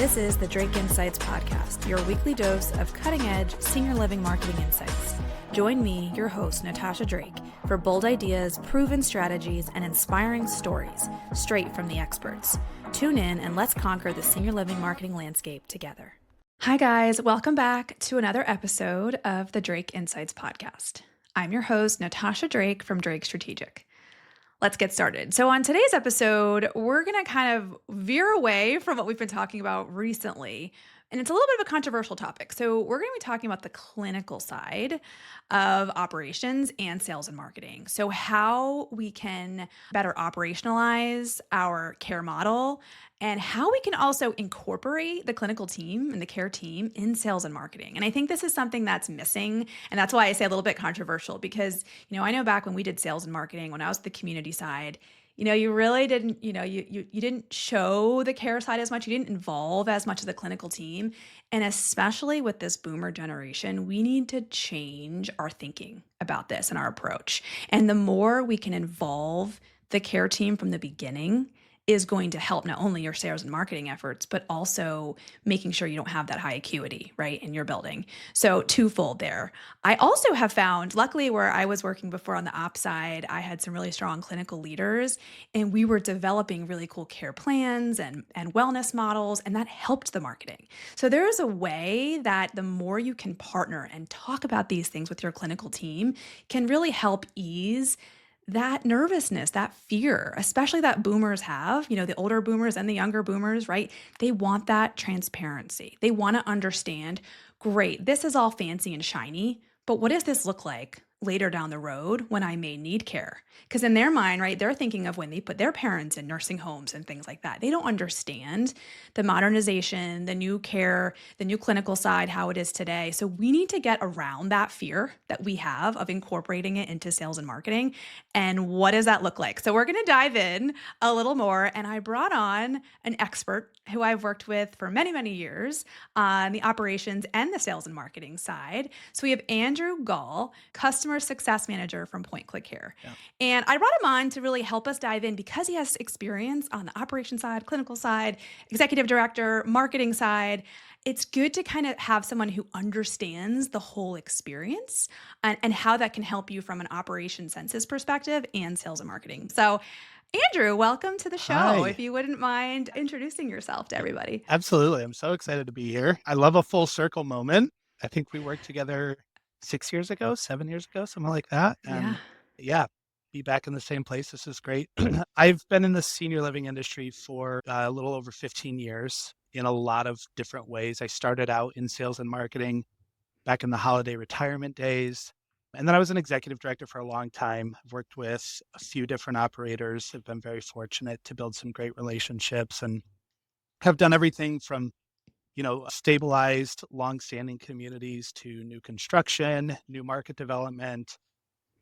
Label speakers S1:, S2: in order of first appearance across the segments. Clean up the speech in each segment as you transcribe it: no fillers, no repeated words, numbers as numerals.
S1: This is the Drake Insights Podcast, your weekly dose of cutting-edge senior living marketing insights. Join me, your host, Natasha Drake, for bold ideas, proven strategies, and inspiring stories straight from the experts. Tune in and let's conquer the senior living marketing landscape together. Hi guys, welcome back to another episode of the Drake Insights Podcast. I'm your host, Natasha Drake from Drake Strategic. Let's get started. So on today's episode, we're going to kind of veer away from what we've been talking about recently. And it's a little bit of a controversial topic. So we're going to be talking about the clinical side of operations and sales and marketing. So how we can better operationalize our care model and how we can also incorporate the clinical team and the care team in sales and marketing. And I think this is something that's missing. And that's why I say a little bit controversial because, I know back when we did sales and marketing, when I was the community side, you really didn't, you didn't show the care side as much. You didn't involve as much of the clinical team. And especially with this boomer generation, we need to change our thinking about this and our approach. And the more we can involve the care team from the beginning is going to help not only your sales and marketing efforts, but also making sure you don't have that high acuity, right, in your building. So twofold there. I also have found, luckily where I was working before on the ops side, I had some really strong clinical leaders and we were developing really cool care plans and wellness models, and that helped the marketing. So there is a way that the more you can partner and talk about these things with your clinical team can really help ease that nervousness, that fear, especially that boomers have, the older boomers and the younger boomers, right? They want that transparency. They want to understand, great, this is all fancy and shiny, but what does this look like later down the road when I may need care? Because in their mind, right, they're thinking of when they put their parents in nursing homes and things like that. They don't understand the modernization, the new care, the new clinical side, how it is today. So we need to get around that fear that we have of incorporating it into sales and marketing. And what does that look like? So we're going to dive in a little more. And I brought on an expert who I've worked with for many, many years on the operations and the sales and marketing side. So we have Andrew Gall, Customer Success Manager from PointClickCare. Yeah. And I brought him on to really help us dive in because he has experience on the operations side, clinical side, executive director, marketing side. It's good to kind of have someone who understands the whole experience and how that can help you from an operations census perspective and sales and marketing. So Andrew, welcome to the show.
S2: Hi.
S1: If you wouldn't mind introducing yourself to everybody.
S2: Absolutely. I'm so excited to be here. I love a full circle moment. I think we worked together 7 years ago, something like that. And yeah, be back in the same place. This is great. I've been in the senior living industry for a little over 15 years in a lot of different ways. I started out in sales and marketing back in the holiday retirement days. And then I was an executive director for a long time. I've worked with a few different operators. I've been very fortunate to build some great relationships and have done everything from, stabilized, longstanding communities to new construction, new market development,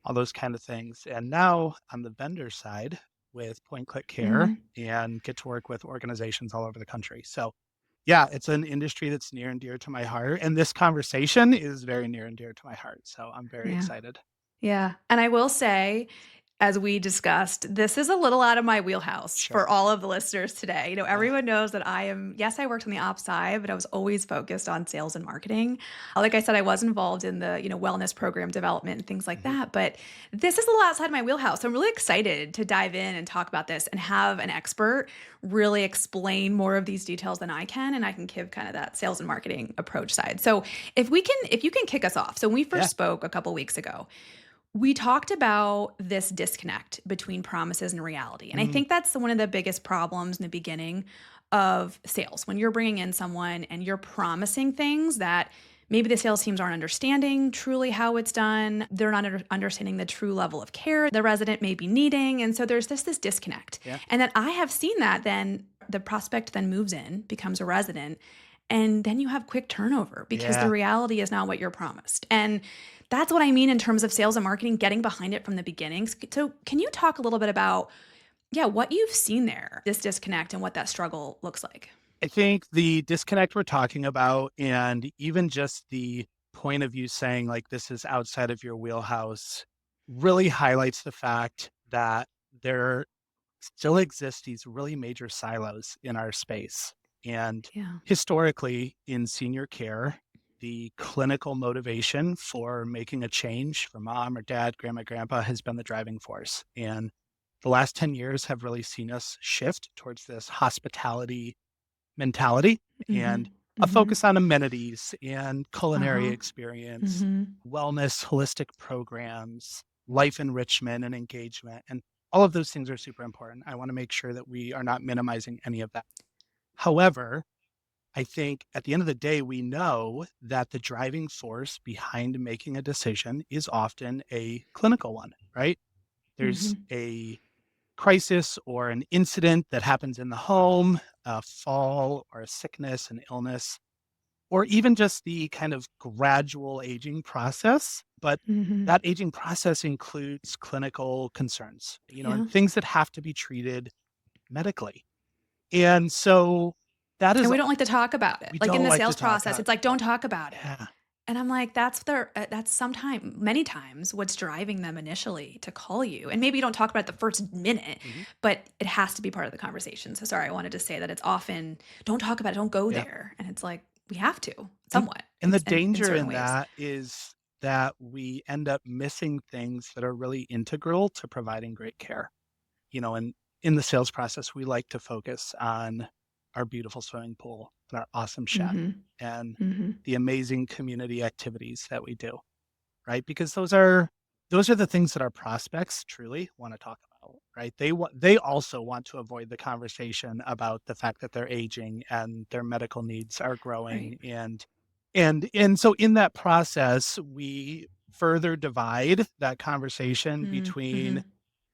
S2: all those kind of things. And now on the vendor side with PointClickCare and get to work with organizations all over the country. So yeah, it's an industry that's near and dear to my heart. And this conversation is very near and dear to my heart. So I'm very excited.
S1: Yeah. And I will say, as we discussed, this is a little out of my wheelhouse for all of the listeners today. Everyone knows that I worked on the ops side, but I was always focused on sales and marketing. Like I said, I was involved in the, wellness program development and things like that, but this is a little outside my wheelhouse. So I'm really excited to dive in and talk about this and have an expert really explain more of these details than I can, and I can give kind of that sales and marketing approach side. So if you can kick us off. So when we first spoke a couple weeks ago, we talked about this disconnect between promises and reality. And I think that's one of the biggest problems in the beginning of sales. When you're bringing in someone and you're promising things that maybe the sales teams aren't understanding truly how it's done. They're not understanding the true level of care the resident may be needing. And so there's this disconnect. Yeah. And then I have seen that then the prospect then moves in, becomes a resident, and then you have quick turnover because the reality is not what you're promised. And that's what I mean in terms of sales and marketing, getting behind it from the beginning. So can you talk a little bit about, what you've seen there, this disconnect and what that struggle looks like?
S2: I think the disconnect we're talking about, and even just the point of you saying like this is outside of your wheelhouse, really highlights the fact that there still exist these really major silos in our space. And
S1: Yeah.
S2: historically in senior care, the clinical motivation for making a change for mom or dad, grandma, grandpa has been the driving force. And the last 10 years have really seen us shift towards this hospitality mentality
S1: Mm-hmm.
S2: and a
S1: Mm-hmm.
S2: focus on amenities and culinary
S1: Uh-huh.
S2: experience,
S1: Mm-hmm.
S2: wellness, holistic programs, life enrichment and engagement. And all of those things are super important. I want to make sure that we are not minimizing any of that. However, I think at the end of the day, we know that the driving force behind making a decision is often a clinical one, right?
S1: Mm-hmm.
S2: There's a crisis or an incident that happens in the home, a fall or a sickness, an illness, or even just the kind of gradual aging process. But
S1: Mm-hmm.
S2: that aging process includes clinical concerns,
S1: Yeah.
S2: and things that have to be treated medically. And so that
S1: And
S2: is,
S1: we don't like to talk about it.
S2: we
S1: Like in
S2: don't
S1: the
S2: like to
S1: sales
S2: talk
S1: process,
S2: about.
S1: it's like, don't talk about it.
S2: Yeah.
S1: And I'm like, that's sometime, many times what's driving them initially to call you. And maybe you don't talk about it the first minute,
S2: Mhm.
S1: but it has to be part of the conversation. So sorry, I wanted to say that it's often, don't talk about it, don't go
S2: Yeah.
S1: there. And it's like, we have to
S2: And
S1: somewhat
S2: and the
S1: in
S2: danger
S1: certain
S2: in
S1: ways.
S2: that is that we end up missing things that are really integral to providing great care. And in the sales process, we like to focus on our beautiful swimming pool and our awesome chef
S1: Mm-hmm.
S2: and
S1: Mm-hmm.
S2: the amazing community activities that we do, right? Because those are the things that our prospects truly want to talk about, right? They also want to avoid the conversation about the fact that they're aging and their medical needs are
S1: Right.
S2: growing and so in that process we further divide that conversation
S1: Mm-hmm.
S2: between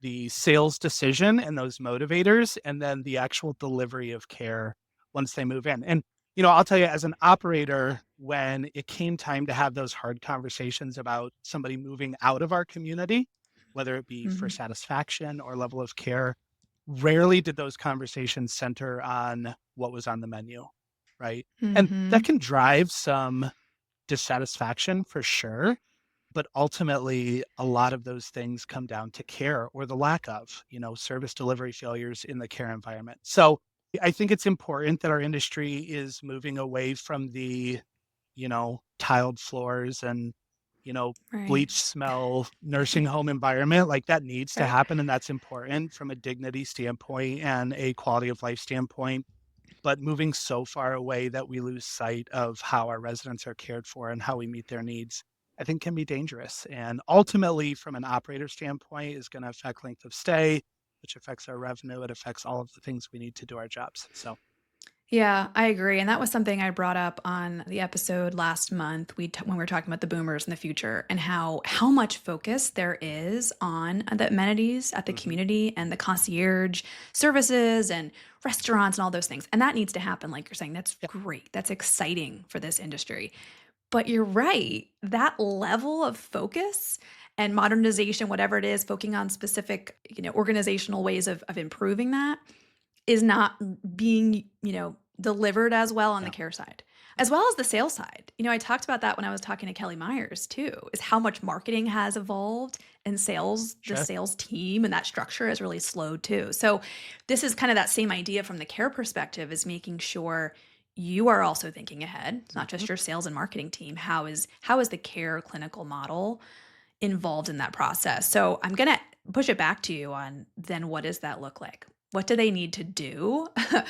S2: the sales decision and those motivators and then the actual delivery of care once they move in. And I'll tell you, as an operator, when it came time to have those hard conversations about somebody moving out of our community, whether it be for
S1: Mm-hmm.
S2: satisfaction or level of care, rarely did those conversations center on what was on the menu, right? And
S1: Mm-hmm.
S2: that can drive some dissatisfaction for sure. But ultimately, a lot of those things come down to care or the lack of, service delivery failures in the care environment. So I think it's important that our industry is moving away from the, tiled floors and, you know,
S1: Right.
S2: bleach smell nursing home environment. Like that needs to
S1: Right.
S2: happen. And that's important from a dignity standpoint and a quality of life standpoint. But moving so far away that we lose sight of how our residents are cared for and how we meet their needs, I think can be dangerous. And ultimately, from an operator standpoint, is going to affect length of stay, which affects our revenue. It affects all of the things we need to do our jobs. So,
S1: Yeah, I agree, and that was something I brought up on the episode last month. When we were talking about the boomers in the future and how much focus there is on the amenities at the
S2: mhm.
S1: community and the concierge services and restaurants and all those things. And that needs to happen, like you're saying. That's
S2: Yeah,
S1: great. That's exciting for this industry. But you're right. That level of focus and modernization, whatever it is, focusing on specific, organizational ways of improving that is not being, delivered as well on the
S2: yeah,
S1: care side, as well as the sales side. I talked about that when I was talking to Kelly Myers too, is how much marketing has evolved and sales, the
S2: sure.
S1: sales team and that structure has really slowed too. So this is kind of that same idea from the care perspective, is making sure you are also thinking ahead. It's not
S2: Mhm.
S1: just your sales and marketing team. How is the care clinical model involved in that process? So I'm going to push it back to you on, then what does that look like? What do they need to do?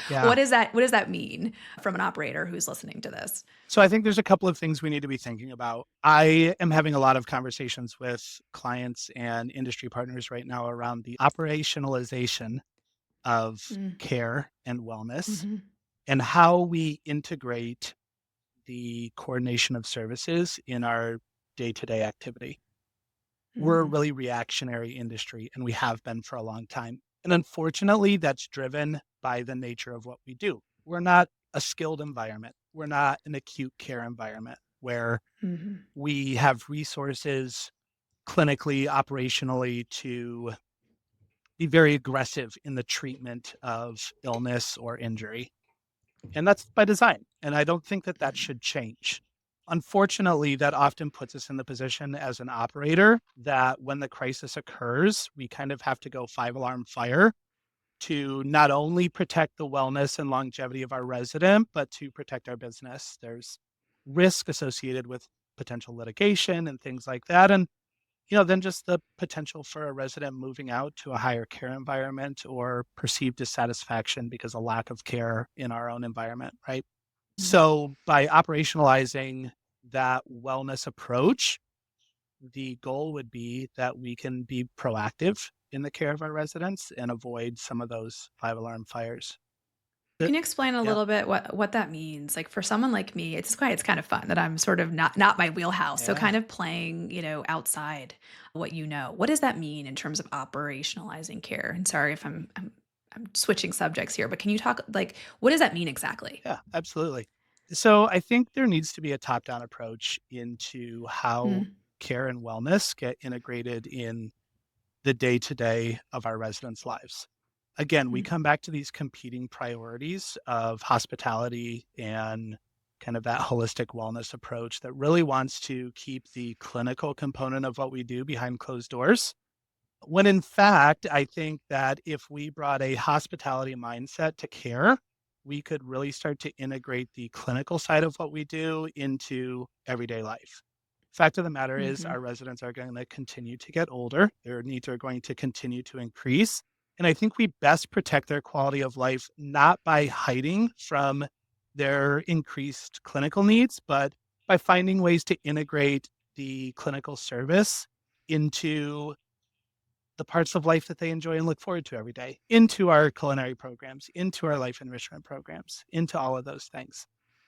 S2: Yeah.
S1: What does that mean from an operator who's listening to this?
S2: So I think there's a couple of things we need to be thinking about. I am having a lot of conversations with clients and industry partners right now around the operationalization of
S1: Mm,
S2: care and wellness
S1: mhm,
S2: and how we integrate the coordination of services in our day-to-day activity. We're a
S1: mhm,
S2: really reactionary industry and we have been for a long time. And unfortunately, that's driven by the nature of what we do. We're not a skilled environment. We're not an acute care environment where
S1: mhm,
S2: we have resources clinically, operationally to be very aggressive in the treatment of illness or injury. And that's by design. And I don't think that that should change. Unfortunately, that often puts us in the position as an operator that when the crisis occurs, we kind of have to go five alarm fire to not only protect the wellness and longevity of our resident, but to protect our business. There's risk associated with potential litigation and things like that. And, then just the potential for a resident moving out to a higher care environment or perceived dissatisfaction because of lack of care in our own environment, right?
S1: Mhm.
S2: So by operationalizing that wellness approach, the goal would be that we can be proactive in the care of our residents and avoid some of those 5 alarm fires.
S1: Can you explain a
S2: Yeah,
S1: little bit what that means? Like for someone like me, it's kind of fun that I'm sort of not my wheelhouse. So
S2: yeah,
S1: kind of playing, outside what you know. What does that mean in terms of operationalizing care? And sorry if I'm switching subjects here, but can you talk like what does that mean exactly?
S2: yeah, absolutely. So I think there needs to be a top-down approach into how
S1: Mm,
S2: care and wellness get integrated in the day-to-day of our residents' lives. Again, we
S1: mm,
S2: come back to these competing priorities of hospitality and kind of that holistic wellness approach that really wants to keep the clinical component of what we do behind closed doors. When in fact, I think that if we brought a hospitality mindset to care, we could really start to integrate the clinical side of what we do into everyday life. Fact of the matter is,
S1: mhm,
S2: our residents are going to continue to get older. Their needs are going to continue to increase. And I think we best protect their quality of life not by hiding from their increased clinical needs, but by finding ways to integrate the clinical service into the parts of life that they enjoy and look forward to every day, into our culinary programs, into our life enrichment programs, into all of those things.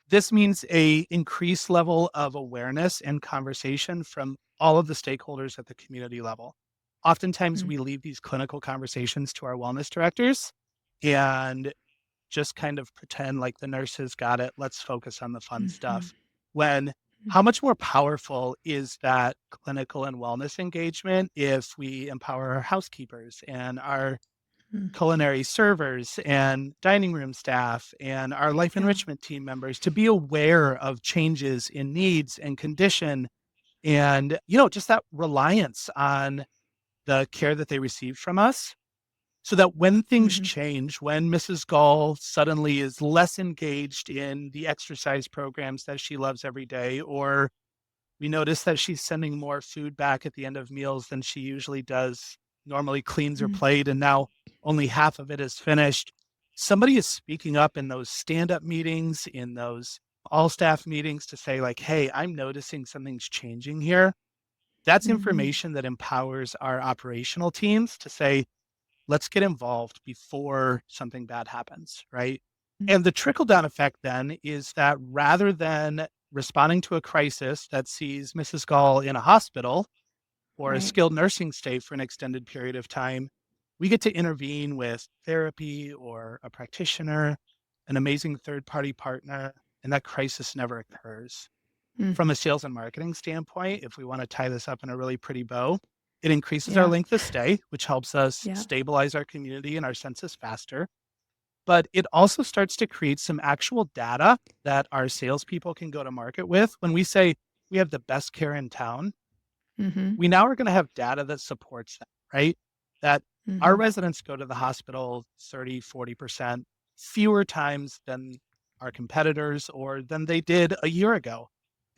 S2: This means a increased level of awareness and conversation from all of the stakeholders at the community level. Oftentimes
S1: mm,
S2: we leave these clinical conversations to our wellness directors and just kind of pretend like the nurses got it. Let's focus on the fun
S1: mhm,
S2: stuff. When how much more powerful is that clinical and wellness engagement if we empower our housekeepers and our
S1: mm,
S2: culinary servers and dining room staff and our life
S1: yeah,
S2: enrichment team members to be aware of changes in needs and condition and just that reliance on the care that they receive from us so that when things
S1: mhm,
S2: change, when Mrs. Gall suddenly is less engaged in the exercise programs that she loves every day, or we notice that she's sending more food back at the end of meals than she usually does, normally cleans her
S1: mm,
S2: plate, and now only half of it is finished. Somebody is speaking up in those stand up meetings, in those all staff meetings to say, like, hey, I'm noticing something's changing here. That's
S1: mhm,
S2: information that empowers our operational teams to say, let's get involved before something bad happens, right?
S1: mm,
S2: And the trickle down effect then is that rather than responding to a crisis that sees Mrs. Gall in a hospital or a
S1: right.
S2: skilled nursing stay for an extended period of time, we get to intervene with therapy or a practitioner, an amazing third party partner, and that crisis never occurs.
S1: Mm,
S2: From a sales and marketing standpoint, if we want to tie this up in a really pretty bow, it increases our
S1: yeah,
S2: length of stay, which helps us
S1: yeah,
S2: stabilize our community and our census faster. But it also starts to create some actual data that our salespeople can go to market with. When we say we have the best care in town,
S1: mhm,
S2: we now are going to have data that supports that, right? That our
S1: mhm,
S2: residents go to the hospital 30, 40% fewer times than our competitors or than they did a year ago.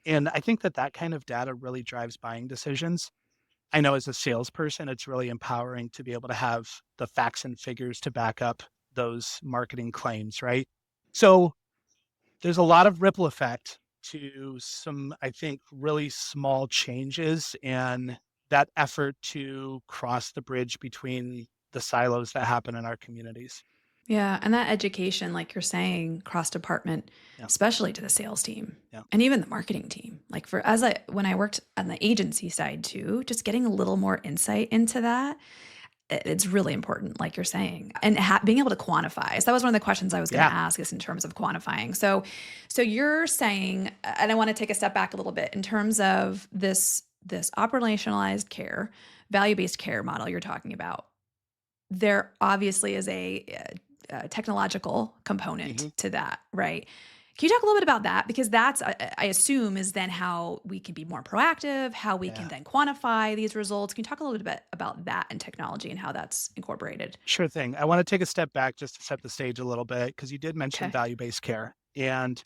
S2: And I think that that kind of data really drives buying decisions. I know as a salesperson, it's really empowering to be able to have the facts and figures to back up those marketing claims, right? So there's a lot of ripple effect to some, I think, really small changes and that effort to cross the bridge between the silos that happen in our communities.
S1: yeah, and that education, like you're saying, cross department,
S2: Yeah.
S1: especially to the sales team
S2: Yeah.
S1: and even the marketing team. Like for as I when I worked on the agency side too, just getting a little more insight into that, it's really important, like you're saying, and being able to quantify. So that was one of the questions I was going to
S2: Yeah.
S1: ask is in terms of quantifying. So you're saying, and I want to take a step back a little bit in terms of this operationalized care, value based care model you're talking about. There obviously is a technological component
S2: Hmm.
S1: to that, right? Can you talk a little bit about that? Because that's, I assume, is then how we can be more proactive, how we can
S2: Yeah.
S1: then quantify these results. Can you talk a little bit about that and technology and how that's incorporated?
S2: Sure thing. I want to take a step back just to set the stage a little bit because you did mention
S1: Okay.
S2: value-based care. And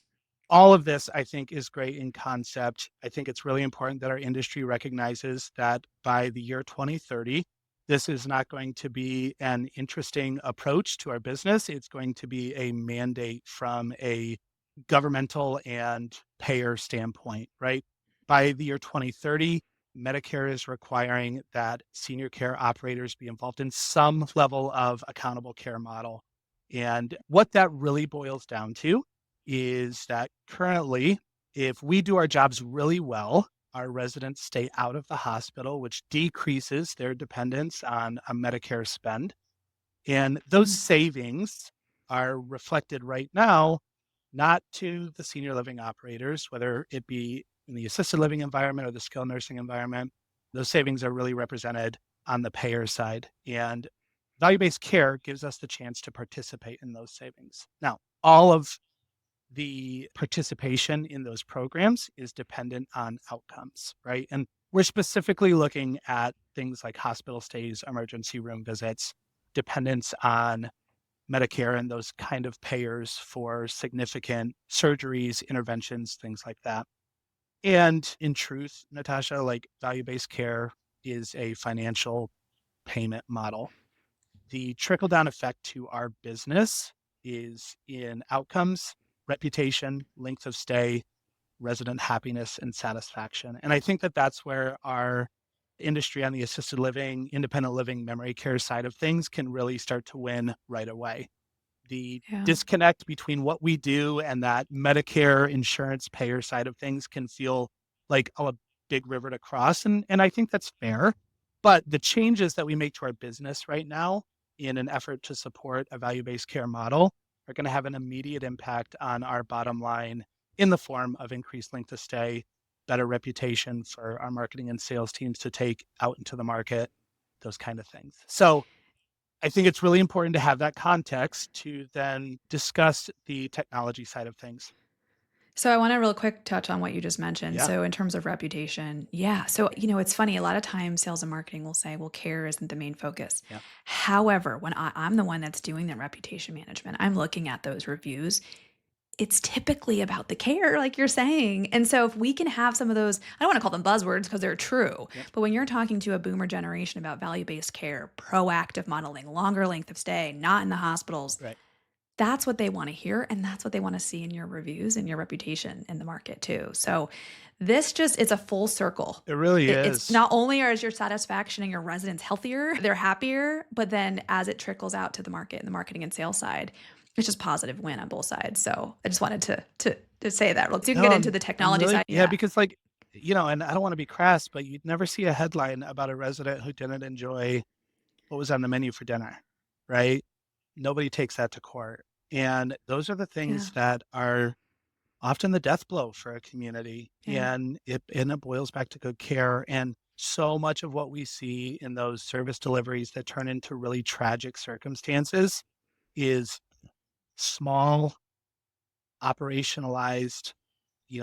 S2: all of this, I think, is great in concept. I think it's really important that our industry recognizes that by the year 2030, this is not going to be an interesting approach to our business. It's going to be a mandate from a governmental and payer standpoint, right? By the year 2030, Medicare is requiring that senior care operators be involved in some level of accountable care model. And what that really boils down to is that currently, if we do our jobs really well, our residents stay out of the hospital, which decreases their dependence on a Medicare spend. And those
S1: Mm.
S2: savings are reflected right now, not to the senior living operators, whether it be in the assisted living environment or the skilled nursing environment. Those savings are really represented on the payer side. And value based care gives us the chance to participate in those savings. Now, all of the participation in those programs is dependent on outcomes, right? And we're specifically looking at things like hospital stays, emergency room visits, dependence on Medicare and those kind of payers for significant surgeries, interventions, things like that. And in truth, Natasha, like value based care is a financial payment model. The trickle down effect to our business is in outcomes, reputation, length of stay, resident happiness, and satisfaction. And I think that that's where our industry on the assisted living, independent living, memory care side of things can really start to win right away. The
S1: Yeah.
S2: disconnect between what we do and that Medicare insurance payer side of things can feel like a big river to cross. And I think that's fair. But the changes that we make to our business right now in an effort to support a value based care model are going to have an immediate impact on our bottom line in the form of increased length of stay, better reputation for our marketing and sales teams to take out into the market, those kind of things. So I think it's really important to have that context to then discuss the technology side of things.
S1: So I want to real quick touch on what you just mentioned.
S2: Yeah,
S1: So in terms of reputation, yeah. So it's funny. A lot of times, sales and marketing will say, "Well, care isn't the main focus."
S2: yeah.
S1: However, when I'm the one that's doing the reputation management, I'm looking at those reviews. It's typically about the care, like you're saying. And so if we can have some of those, I don't want to call them buzzwords because they're true,
S2: Yep,
S1: but when you're talking to a boomer generation about value-based care, proactive modeling, longer length of stay, not in the hospitals,
S2: right.
S1: that's what they want to hear and that's what they want to see in your reviews and your reputation in the market too. So this just it's a full circle.
S2: It really
S1: It's
S2: is.
S1: not only is your satisfaction and your residents healthier, they're happier, but then as it trickles out to the market and the marketing and sales side, it's just positive win on both sides. So I just wanted to say that. Look, so you can
S2: No,
S1: get into the
S2: I'm
S1: technology
S2: really,
S1: side.
S2: yeah,
S1: Yeah.
S2: because like, and I don't want to be crass, but you'd never see a headline about a resident who didn't enjoy what was on the menu for dinner, right? Nobody takes that to court. And those are the
S1: Yeah.
S2: things that are often the death blow for a community.
S1: Yeah.
S2: And it boils back to good care. And so much of what we see in those service deliveries that turn into really tragic circumstances is small, operationalized,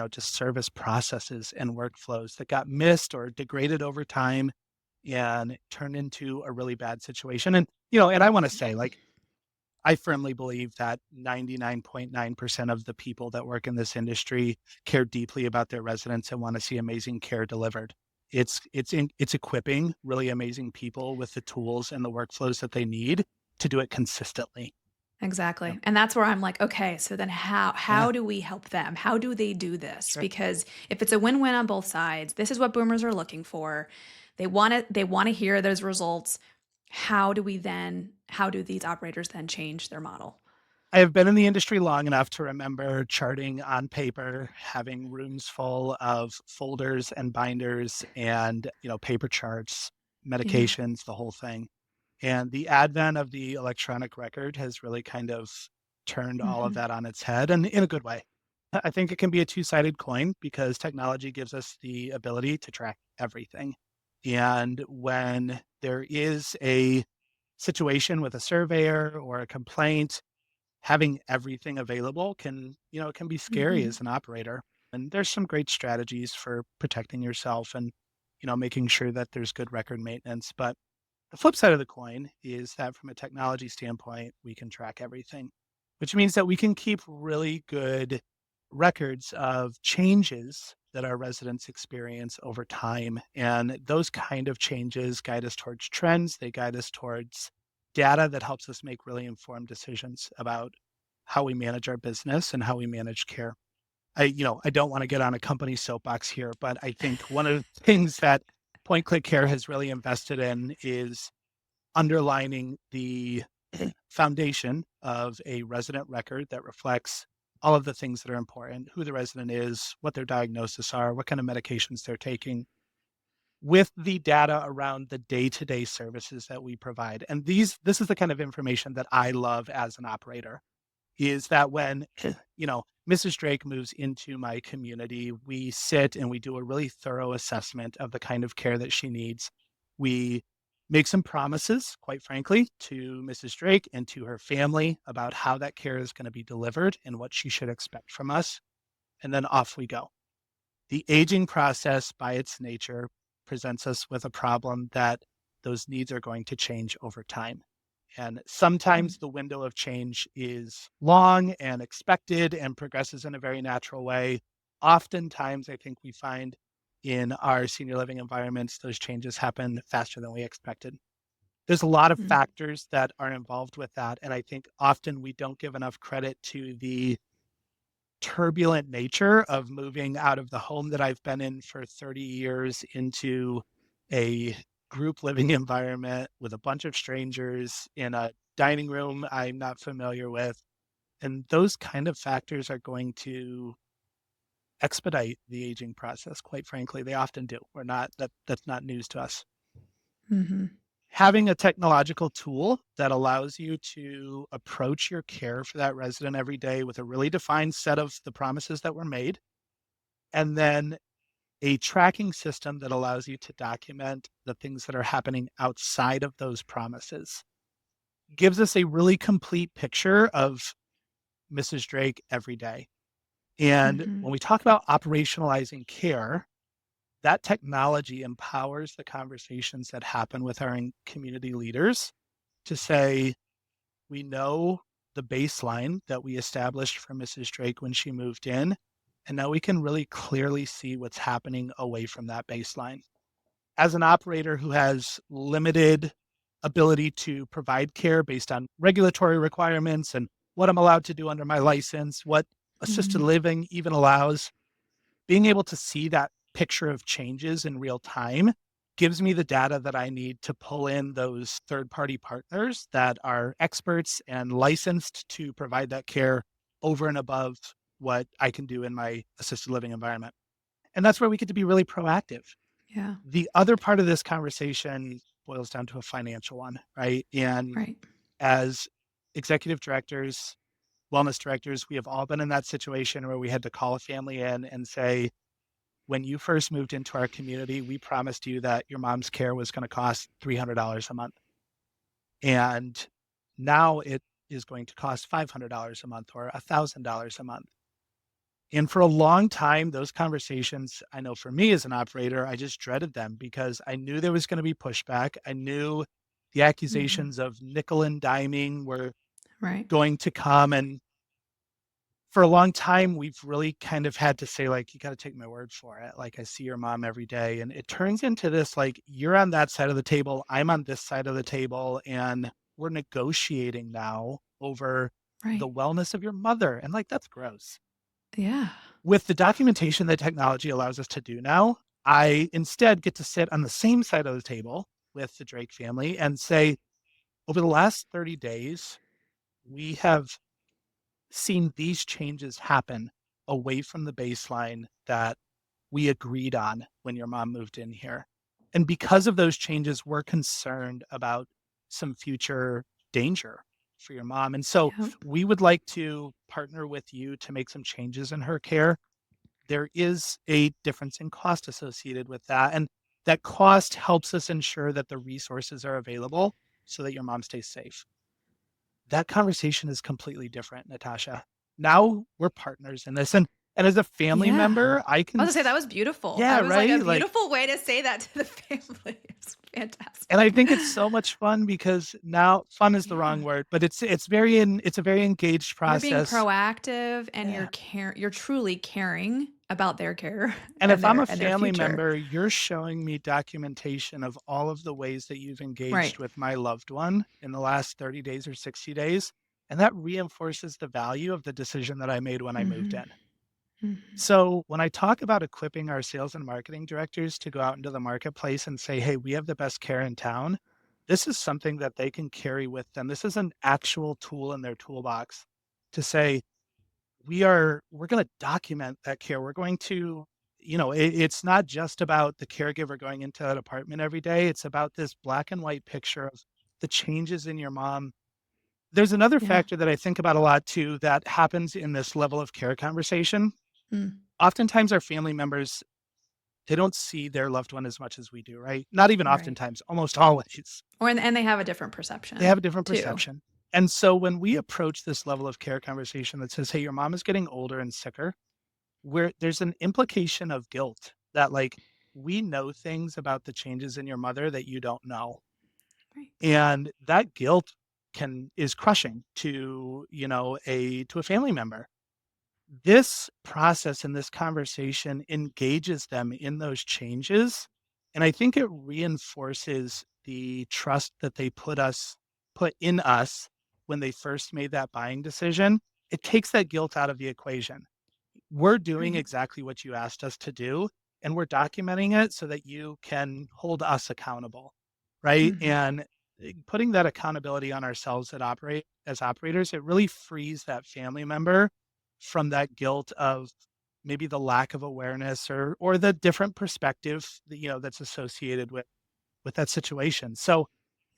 S2: just service processes and workflows that got missed or degraded over time and turned into a really bad situation. And I want to say, like, I firmly believe that 99.9% of the people that work in this industry care deeply about their residents and want to see amazing care delivered. It's equipping really amazing people with the tools and the workflows that they need to do it consistently.
S1: Exactly.
S2: Yep.
S1: And that's where I'm like, okay, so then
S2: Yeah,
S1: how do we help them? How do they do this?
S2: sure.
S1: Because if it's a win-win on both sides, this is what boomers are looking for. They want to hear those results. How do these operators then change their model?
S2: I have been in the industry long enough to remember charting on paper, having rooms full of folders and binders and, paper charts,
S1: Yeah.
S2: medications, the whole thing. And the advent of the electronic record has really kind of turned all of
S1: Hmm.
S2: that on its head and in a good way. I think it can be a two-sided coin because technology gives us the ability to track everything. And when there is a situation with a surveyor or a complaint, having everything available can, it can be scary
S1: Mm-hmm.
S2: as an operator. And there's some great strategies for protecting yourself and, making sure that there's good record maintenance. But the flip side of the coin is that from a technology standpoint, we can track everything, which means that we can keep really good records of changes that our residents experience over time. And those kind of changes guide us towards trends. They guide us towards data that helps us make really informed decisions about how we manage our business and how we manage care. I don't want to get on a company soapbox here, but I think one of the things that PointClickCare has really invested in is underlining the foundation of a resident record that reflects all of the things that are important, who the resident is, what their diagnosis are, what kind of medications they're taking, with the data around the day-to-day services that we provide. And this is the kind of information that I love as an operator, is that when, Mrs. Drake moves into my community, we sit and we do a really thorough assessment of the kind of care that she needs. We make some promises, quite frankly, to Mrs. Drake and to her family about how that care is going to be delivered and what she should expect from us. And then off we go. The aging process, by its nature, presents us with a problem that those needs are going to change over time. And sometimes the window of change is long and expected and progresses in a very natural way. Oftentimes, I think we find in our senior living environments, those changes happen faster than we expected. There's a lot of
S1: Mm-hmm.
S2: factors that are involved with that. And I think often we don't give enough credit to the turbulent nature of moving out of the home that I've been in for 30 years into a group living environment with a bunch of strangers in a dining room I'm not familiar with. And those kind of factors are going to expedite the aging process, quite frankly. They often do. That's not news to us.
S1: Mm-hmm.
S2: Having a technological tool that allows you to approach your care for that resident every day with a really defined set of the promises that were made, and then a tracking system that allows you to document the things that are happening outside of those promises gives us a really complete picture of Mrs. Drake every day. And
S1: Mm-hmm.
S2: when we talk about operationalizing care, that technology empowers the conversations that happen with our community leaders to say, we know the baseline that we established for Mrs. Drake when she moved in, and now we can really clearly see what's happening away from that baseline. As an operator who has limited ability to provide care based on regulatory requirements and what I'm allowed to do under my license, what assisted
S1: Mm-hmm.
S2: living even allows, being able to see that picture of changes in real time gives me the data that I need to pull in those third-party partners that are experts and licensed to provide that care over and above what I can do in my assisted living environment. And that's where we get to be really proactive.
S1: Yeah.
S2: The other part of this conversation boils down to a financial one, right? And
S1: Right.
S2: as executive directors, wellness directors, we have all been in that situation where we had to call a family in and say, when you first moved into our community, we promised you that your mom's care was going to cost $300 a month. And now it is going to cost $500 a month or $1,000 a month. And for a long time, those conversations, I know for me as an operator, I just dreaded them because I knew there was going to be pushback. I knew the
S1: Mm-hmm.
S2: accusations of nickel and diming were
S1: Right.
S2: going to come. And for a long time, we've really kind of had to say, like, you got to take my word for it. Like, I see your mom every day. And it turns into this, like, you're on that side of the table, I'm on this side of the table, and we're negotiating now over the
S1: Right.
S2: wellness of your mother. And like, that's gross.
S1: Yeah.
S2: With the documentation that technology allows us to do now, I instead get to sit on the same side of the table with the Drake family and say, over the last 30 days, we have seen these changes happen away from the baseline that we agreed on when your mom moved in here. And because of those changes, we're concerned about some future danger for your mom. And so
S1: Yep.
S2: we would like to partner with you to make some changes in her care. There is a difference in cost associated with that. And that cost helps us ensure that the resources are available so that your mom stays safe. that conversation is completely different, Natasha. Now we're partners in this, and as a family
S1: Yeah.
S2: member, I
S1: I
S2: can
S1: was gonna say that was beautiful.
S2: yeah,
S1: I was like, a
S2: right? Like,
S1: beautiful way to say that to the family. It's
S2: and I
S1: fantastic.
S2: think it's so much fun because now fun is the wrong
S1: Yeah.
S2: word, but it's a very engaged
S1: You're being
S2: process.
S1: proactive and
S2: Yeah.
S1: you're truly caring about their care
S2: And if I'm a
S1: and their
S2: family
S1: future.
S2: member, you're showing me documentation of all of the ways that you've
S1: Right.
S2: engaged with my loved one in the last 30 days or 60 days, and that reinforces the value of the decision that I made when I moved
S1: Mhm.
S2: in.
S1: Mhm.
S2: So, when I talk about equipping our sales and marketing directors to go out into the marketplace and say, "Hey, we have the best care in town," this is something that they can carry with them. This is an actual tool in their toolbox to say, we're going to document that care. We're going to, it's not just about the caregiver going into that apartment every day. It's about this black and white picture of the changes in your mom. There's another
S1: Yeah.
S2: factor that I think about a lot too that happens in this level of care conversation.
S1: Mm.
S2: Oftentimes, our family members, they don't see their loved one as much as we do, right? Not even
S1: Right.
S2: oftentimes, almost always.
S1: Or and they have a different
S2: They have
S1: perception
S2: a different
S1: too.
S2: perception. And so when we approach this level of care conversation that says, "Hey, your mom is getting older and sicker," where there's an implication of guilt that, like, we know things about the changes in your mother that you don't know.
S1: Right.
S2: And that guilt is crushing to, a family member. This process and this conversation engages them in those changes, and I think it reinforces the trust that they put in us when they first made that buying decision. It takes that guilt out of the equation. We're doing
S1: Right.
S2: exactly what you asked us to do, and we're documenting it so that you can hold us accountable, right?
S1: Mhm.
S2: And putting that accountability on ourselves that operate as operators, it really frees that family member from that guilt of maybe the lack of awareness or the different perspective that, that's associated with that situation. So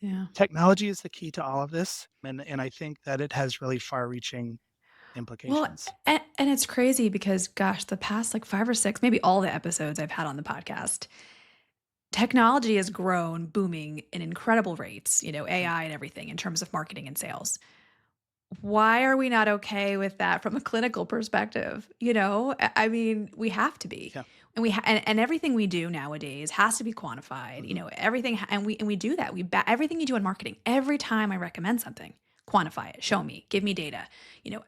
S1: Yeah.
S2: technology is the key to all of this, and I think that it has really far-reaching
S1: Well,
S2: implications.
S1: and it's crazy because gosh, the past like 5 or 6, maybe all the episodes I've had on the podcast, technology has grown booming in incredible rates,
S2: Yeah.
S1: AI and everything in terms of marketing and sales. Why are we not okay with that from a clinical perspective? I mean, we have to be.
S2: Yeah.
S1: And and everything we do nowadays has to be quantified.
S2: Mhm.
S1: Everything and we do that. Everything you do in marketing. Every time I recommend something, quantify it, show me, give me data.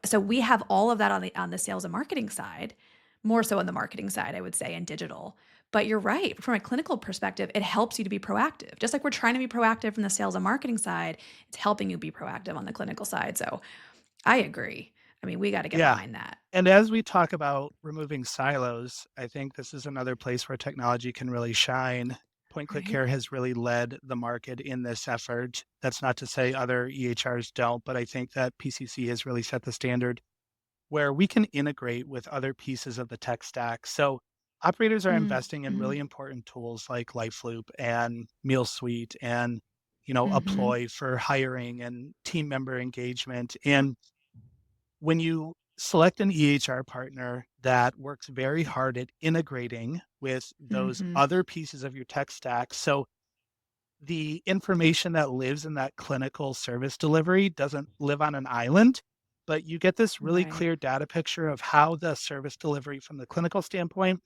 S1: So we have all of that on the sales and marketing side, more so on the marketing side, I would say, in digital. But you're right, from a clinical perspective, it helps you to be proactive. Just like we're trying to be proactive from the sales and marketing side, it's helping you be proactive on the clinical side. So I agree. I mean, we gotta get
S2: Yeah.
S1: behind that.
S2: And as we talk about removing silos, I think this is another place where technology can really shine.
S1: Right?
S2: PointClickCare has really led the market in this effort. That's not to say other EHRs don't, but I think that PCC has really set the standard where we can integrate with other pieces of the tech stack. So operators are
S1: Mm,
S2: investing in really
S1: mhm,
S2: important tools like LifeLoop and MealSuite and
S1: mhm,
S2: Apploy for hiring and team member engagement. And when you select an EHR partner that works very hard at integrating with those
S1: mhm.
S2: other pieces of your tech stack, so the information that lives in that clinical service delivery doesn't live on an island, but you get this really
S1: Right.
S2: clear data picture of how the service delivery from the clinical standpoint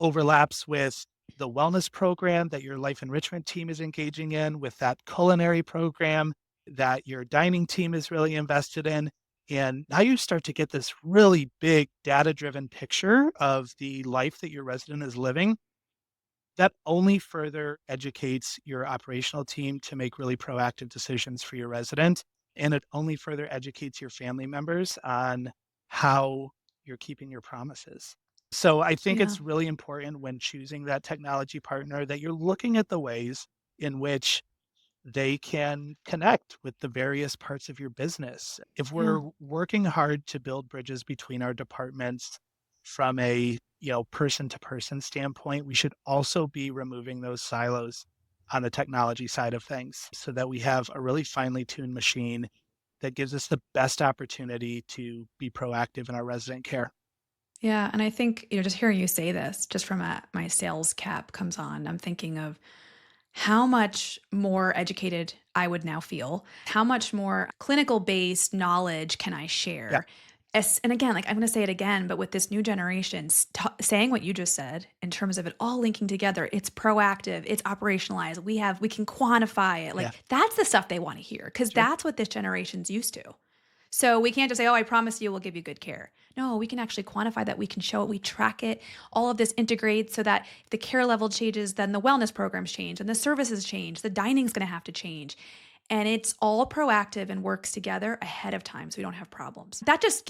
S2: overlaps with the wellness program that your life enrichment team is engaging in, with that culinary program that your dining team is really invested in. And now you start to get this really big data driven picture of the life that your resident is living that only further educates your operational team to make really proactive decisions for your resident. And it only further educates your family members on how you're keeping your promises. So I think
S1: Yeah.
S2: it's really important when choosing that technology partner that you're looking at the ways in which they can connect with the various parts of your business. If
S1: Yeah.
S2: we're working hard to build bridges between our departments from a, person to person standpoint, we should also be removing those silos on the technology side of things so that we have a really finely tuned machine that gives us the best opportunity to be proactive in our resident care.
S1: Yeah, and I think, just hearing you say this, just from my sales cap comes on, I'm thinking of how much more educated I would now feel, how much more clinical based knowledge can I
S2: Yeah.
S1: share. And again, like I'm going to say it again, but with this new generation, saying what you just said in terms of it all linking together, it's proactive, it's operationalized. We can quantify it. Like
S2: Yeah.
S1: that's the stuff they want to hear because
S2: Sure.
S1: that's what this generation's used to. So we can't just say, oh, I promise you we'll give you good care. No, we can actually quantify that. We can show it. We track it. All of this integrates so that if the care level changes, then the wellness programs change and the services change. The dining's going to have to change. And it's all proactive and works together ahead of time so we don't have problems. That just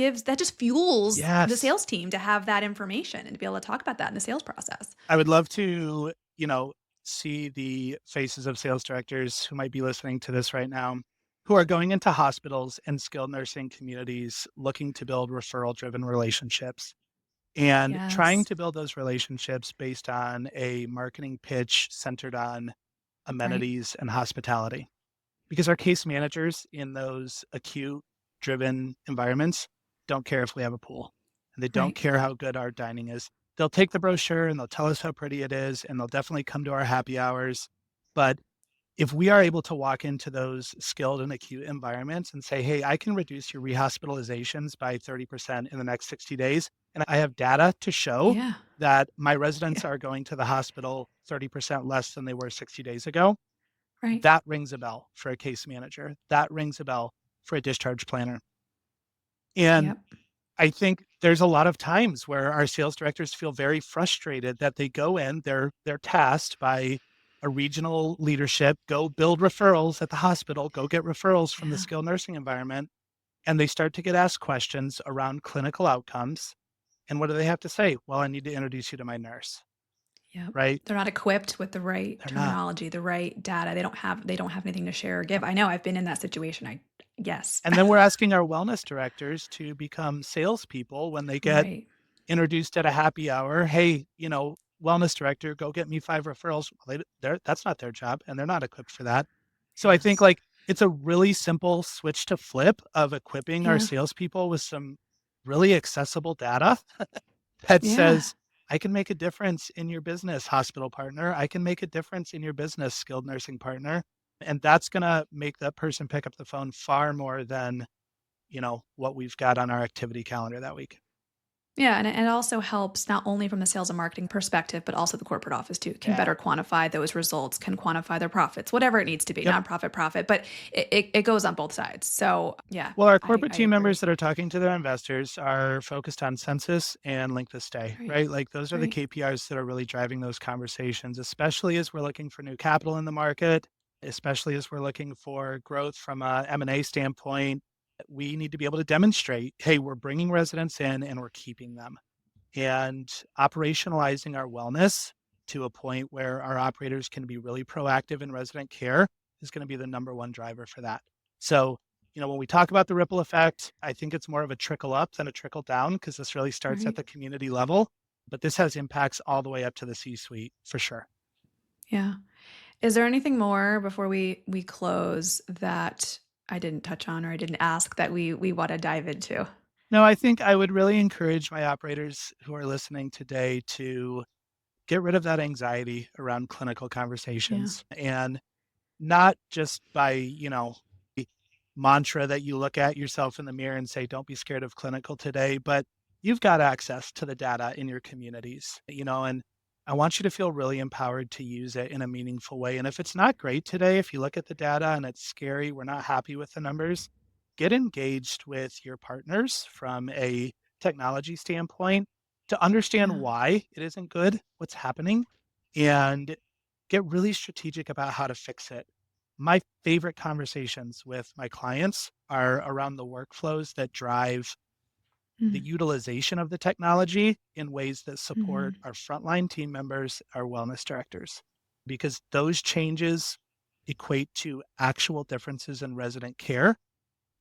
S1: fuels the
S2: Yes.
S1: sales team to have that information and to be able to talk about that in the sales process.
S2: I would love to, see the faces of sales directors who might be listening to this right now, who are going into hospitals and skilled nursing communities looking to build referral driven relationships and trying
S1: Yes.
S2: to build those relationships based on a marketing pitch centered on
S1: Right.
S2: amenities and hospitality. Because our case managers in those acute driven environments don't care if we have a pool and they don't
S1: Right.
S2: care how good our dining is. They'll take the brochure and they'll tell us how pretty it is and they'll definitely come to our happy hours. But if we are able to walk into those skilled and acute environments and say, hey, I can reduce your rehospitalizations by 30% in the next 60 days, and I have data to show
S1: Yeah.
S2: that my residents
S1: Yeah.
S2: are going to the hospital 30% less than they were 60 days ago,
S1: Right.
S2: that rings a bell for a case manager. That rings a bell for a discharge planner. And
S1: Yep.
S2: I think there's a lot of times where our sales directors feel very frustrated that they go in, they're tasked by a regional leadership, go build referrals at the hospital, go get referrals from the
S1: Yeah.
S2: skilled nursing environment, and they start to get asked questions around clinical outcomes. And what do they have to say? Well, I need to introduce you to my nurse,
S1: Yep.
S2: right?
S1: They're not equipped with the right
S2: They're not.
S1: terminology, the right data. They don't have anything to share or give. I know I've been in that situation. Yes.
S2: And then we're asking our wellness directors to become salespeople when they get
S1: Right.
S2: introduced at a happy hour. Hey, wellness director, go get me 5 referrals. Well, that's not their job, and they're not equipped for that. So I think
S1: Yes.
S2: like it's a really simple switch to flip of equipping our
S1: Yeah.
S2: salespeople with some really accessible data that
S1: Yeah.
S2: says, I can make a difference in your business, hospital partner. I can make a difference in your business, skilled nursing partner. And that's going to make that person pick up the phone far more than, what we've got on our activity calendar that week.
S1: Yeah, and it also helps not only from the sales and marketing perspective, but also the corporate office too. Can
S2: Yeah.
S1: better quantify those results, can quantify their profits, whatever it needs to be,
S2: Yep.
S1: nonprofit profit, but it goes on both sides. So yeah,
S2: Well, our
S1: I,
S2: corporate
S1: I
S2: team
S1: agree.
S2: members that are talking to their investors are focused on census and length of stay,
S1: Right.
S2: right? Like those are the
S1: Right.
S2: KPIs that are really driving those conversations, especially as we're looking for new capital in the market, especially as we're looking for growth from a M&A standpoint. We need to be able to demonstrate, hey, we're bringing residents in and we're keeping them. And operationalizing our wellness to a point where our operators can be really proactive in resident care is going to be the number one driver for that. So, when we talk about the ripple effect, I think it's more of a trickle up than a trickle down because this really starts at
S1: Right.
S2: the community level, but this has impacts all the way up to the C-suite for sure.
S1: Yeah. Is there anything more before we close that I didn't touch on or I didn't ask that we want to dive into?
S2: No, I think I would really encourage my operators who are listening today to get rid of that anxiety around clinical
S1: Yeah.
S2: conversations and not just by, mantra that you look at yourself in the mirror and say, don't be scared of clinical today, but you've got access to the data in your communities, and I want you to feel really empowered to use it in a meaningful way. And if it's not great today, if you look at the data and it's scary, we're not happy with the numbers, get engaged with your partners from a technology standpoint to understand
S1: Yeah.
S2: why it isn't good, what's happening, and get really strategic about how to fix it. My favorite conversations with my clients are around the workflows that drive the
S1: Mm.
S2: utilization of the technology in ways that support
S1: Mhm.
S2: our frontline team members, our wellness directors, because those changes equate to actual differences in resident care.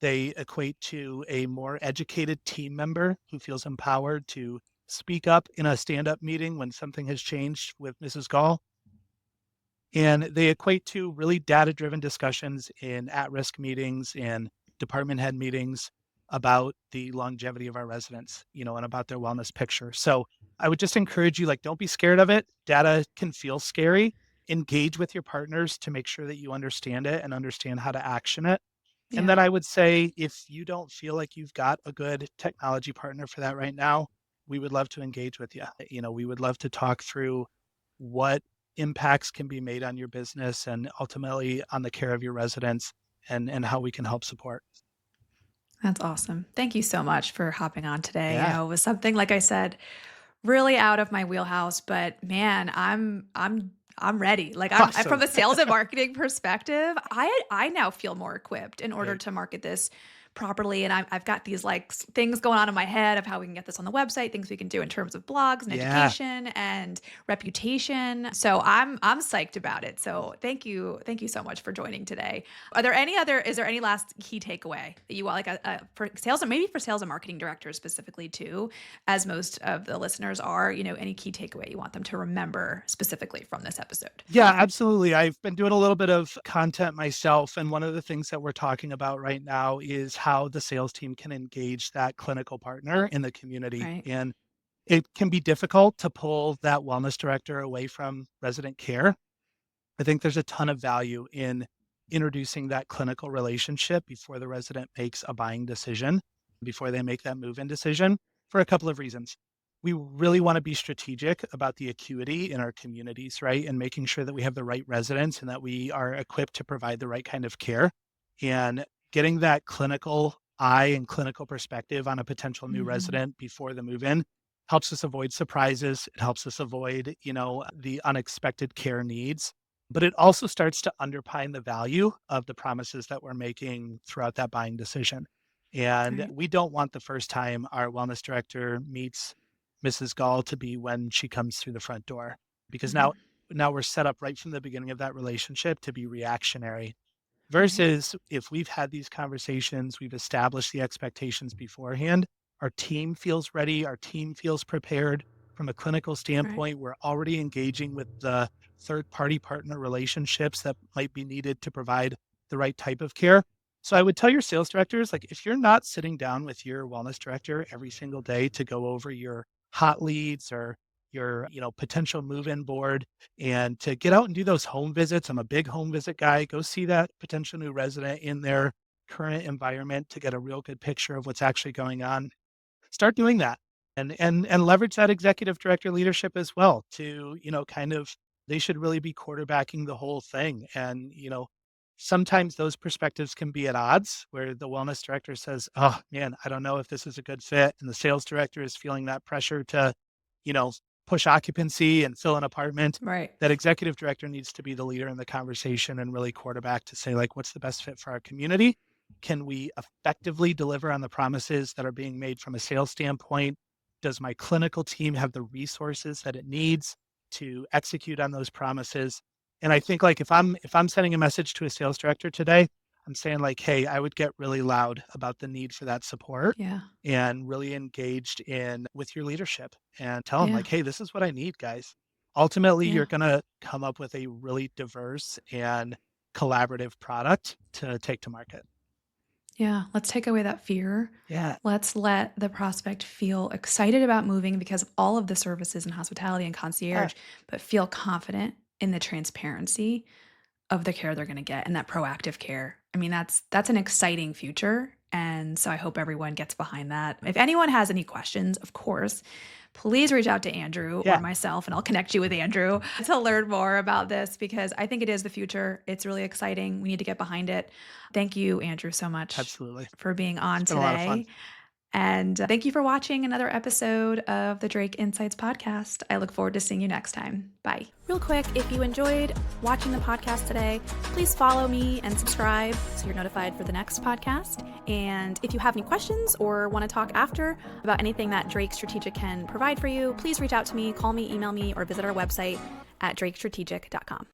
S2: They equate to a more educated team member who feels empowered to speak up in a stand up meeting when something has changed with Mrs. Gall. And they equate to really data driven discussions in at risk meetings and department head meetings about the longevity of our residents, and about their wellness picture. So I would just encourage you, like, don't be scared of it. Data can feel scary, engage with your partners to make sure that you understand it and understand how to action it. And
S1: Yeah.
S2: then I would say if you don't feel like you've got a good technology partner for that right now, we would love to engage with you. We would love to talk through what impacts can be made on your business and ultimately on the care of your residents and how we can help support.
S1: That's awesome. Thank you so much for hopping on today.
S2: Yeah.
S1: It was something, like I said, really out of my wheelhouse, but man, I'm ready. Like I'm
S2: Awesome.
S1: from a sales and marketing perspective, I now feel more equipped in order
S2: Great.
S1: to market this properly. And I've got these like things going on in my head of how we can get this on the website, things we can do in terms of blogs and
S2: Yeah.
S1: education and reputation. So I'm psyched about it. So thank you so much for joining today. Is there any last key takeaway that you want, like for sales and maybe for sales and marketing directors specifically too, as most of the listeners are, any key takeaway you want them to remember specifically from this episode?
S2: Yeah, absolutely. I've been doing a little bit of content myself. And one of the things that we're talking about right now is how the sales team can engage that clinical partner in the community.
S1: Right.
S2: And it can be difficult to pull that wellness director away from resident care. I think there's a ton of value in introducing that clinical relationship before the resident makes a buying decision, before they make that move in decision for a couple of reasons. We really want to be strategic about the acuity in our communities, right? And making sure that we have the right residents and that we are equipped to provide the right kind of care. And getting that clinical eye and clinical perspective on a potential new
S1: Hmm.
S2: resident before the move in helps us avoid surprises. It helps us avoid, the unexpected care needs, but it also starts to underpin the value of the promises that we're making throughout that buying decision. And
S1: Right.
S2: we don't want the first time our wellness director meets Mrs. Gall to be when she comes through the front door, because
S1: Hmm.
S2: now we're set up right from the beginning of that relationship to be reactionary.
S1: Right.
S2: Versus if we've had these conversations, we've established the expectations beforehand, our team feels ready, our team feels prepared. From a clinical
S1: Right.
S2: standpoint, we're already engaging with the third-party partner relationships that might be needed to provide the right type of care. So I would tell your sales directors, like, if you're not sitting down with your wellness director every single day to go over your hot leads or your, potential move-in board, and to get out and do those home visits. I'm a big home visit guy. Go see that potential new resident in their current environment to get a real good picture of what's actually going on. Start doing that and leverage that executive director leadership as well to, kind of they should really be quarterbacking the whole thing. And, sometimes those perspectives can be at odds where the wellness director says, "Oh man, I don't know if this is a good fit." And the sales director is feeling that pressure to, you know, push occupancy and fill an apartment.
S1: Right.
S2: That executive director needs to be the leader in the conversation and really quarterback to say, like, what's the best fit for our community? Can we effectively deliver on the promises that are being made from a sales standpoint? Does my clinical team have the resources that it needs to execute on those promises? And I think, like, if I'm sending a message to a sales director today, I'm saying, like, hey, I would get really loud about the need for that support
S1: Yeah.
S2: and really engaged in with your leadership and tell them,
S1: Yeah.
S2: like, hey, this is what I need, guys. Ultimately,
S1: Yeah.
S2: you're gonna come up with a really diverse and collaborative product to take to market.
S1: Yeah. Let's take away that fear.
S2: Yeah.
S1: Let's let the prospect feel excited about moving because of all of the services and hospitality and
S2: Yeah.
S1: concierge, but feel confident in the transparency of the care they're going to get and that proactive care. I mean, that's an exciting future. And so I hope everyone gets behind that. If anyone has any questions, of course, please reach out to Andrew or
S2: Yeah.
S1: myself and I'll connect you with Andrew to learn more about this because I think it is the future. It's really exciting. We need to get behind it. Thank you, Andrew, so much
S2: Absolutely.
S1: for being
S2: It's
S1: on
S2: been a lot of fun.
S1: today. And thank you for watching another episode of the Drake Insights podcast. I look forward to seeing you next time. Bye. Real quick, if you enjoyed watching the podcast today, please follow me and subscribe so you're notified for the next podcast. And if you have any questions or want to talk after about anything that Drake Strategic can provide for you, please reach out to me, call me, email me, or visit our website at drakestrategic.com.